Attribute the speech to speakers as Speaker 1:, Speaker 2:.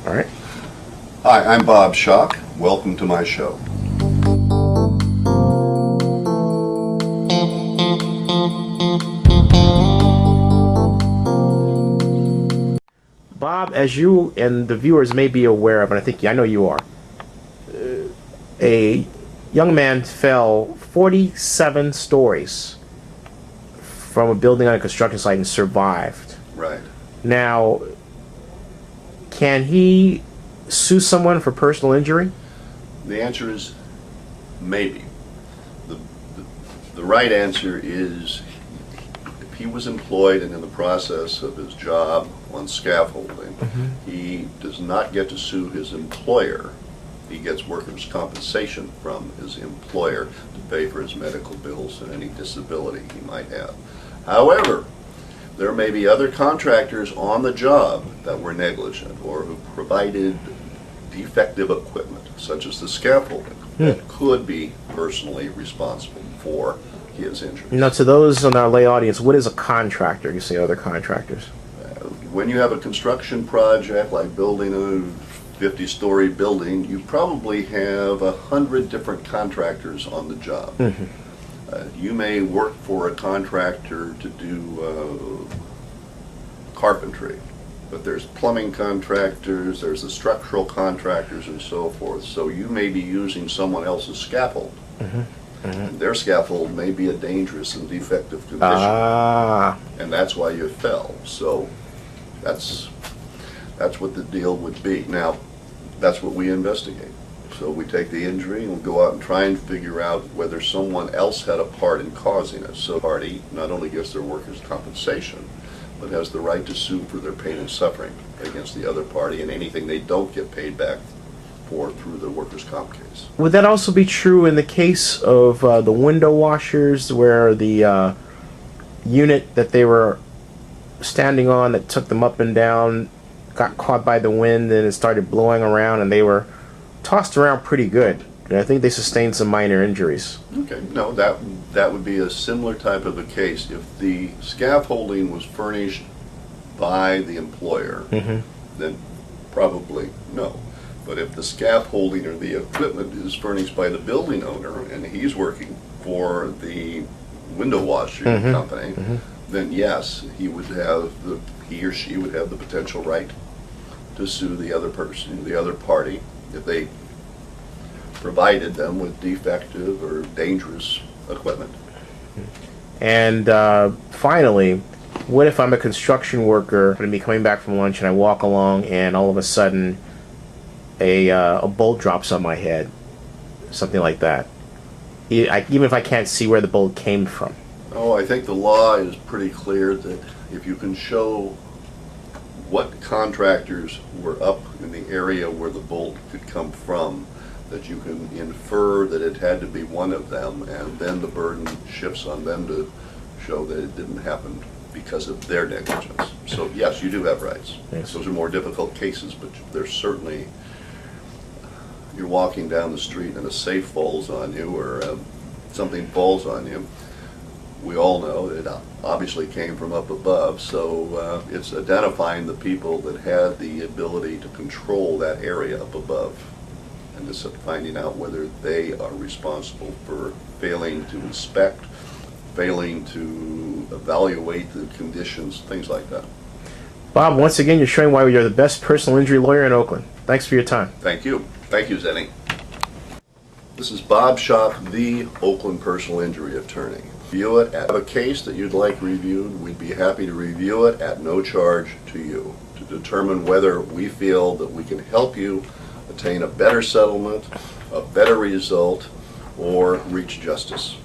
Speaker 1: All right.
Speaker 2: Hi, I'm Bob Schock. Welcome to my show.
Speaker 1: Bob, as you and the viewers may be aware of, and I know you are, a young man fell 47 stories from a building on a construction site and survived.
Speaker 2: Right.
Speaker 1: Now, can he sue someone for personal injury?
Speaker 2: The answer is maybe. The right answer is if he was employed and in the process of his job on scaffolding, he does not get to sue his employer. He gets workers' compensation from his employer to pay for his medical bills and any disability he might have. However, there may be other contractors on the job that were negligent or who provided defective equipment, such as the scaffolding, that could be personally responsible for his injuries.
Speaker 1: Now, to those in our lay audience, what is a contractor? You say other contractors.
Speaker 2: When you have a construction project like building a 50-story building, you probably have 100 different contractors on the job. You may work for a contractor to do carpentry, but there's plumbing contractors, there's the structural contractors, and so forth. So you may be using someone else's scaffold. And their scaffold may be a dangerous and defective condition, and that's why you fell. So that's what the deal would be. Now, that's what we investigate. So we take the injury and we'll go out and try and figure out whether someone else had a part in causing it. So the party not only gets their workers' compensation, but has the right to sue for their pain and suffering against the other party and anything they don't get paid back for through the workers' comp case.
Speaker 1: Would that also be true in the case of the window washers, where the unit that they were standing on that took them up and down got caught by the wind and it started blowing around and they were tossed around pretty good? And I think they sustained some minor injuries.
Speaker 2: Okay, no, that would be a similar type of a case. If the scaffolding was furnished by the employer, then probably no. But if the scaffolding or the equipment is furnished by the building owner and he's working for the window washing company, then yes, he or she would have the potential right to sue the other person, the other party, if they provided them with defective or dangerous equipment.
Speaker 1: And finally, what if I'm a construction worker, I'm going to be coming back from lunch and I walk along and all of a sudden a bolt drops on my head, something like that, even if I can't see where the bolt came from?
Speaker 2: Oh, I think the law is pretty clear that if you can show what contractors were up in the area where the bolt could come from, that you can infer that it had to be one of them, and then the burden shifts on them to show that it didn't happen because of their negligence. So yes, you do have rights.
Speaker 1: Yes.
Speaker 2: Those are more difficult cases, but there's certainly, you're walking down the street and a safe falls on you or something falls on you. We all know it obviously came from up above, so it's identifying the people that had the ability to control that area up above, and just finding out whether they are responsible for failing to inspect, failing to evaluate the conditions, things like that.
Speaker 1: Bob, once again, you're showing why you're the best personal injury lawyer in Oakland. Thanks for your time.
Speaker 2: Thank you. Thank you, Zenny. This is Bob Schock, the Oakland personal injury attorney. Review it. Have a case that you'd like reviewed, we'd be happy to review it at no charge to you to determine whether we feel that we can help you attain a better settlement, a better result, or reach justice.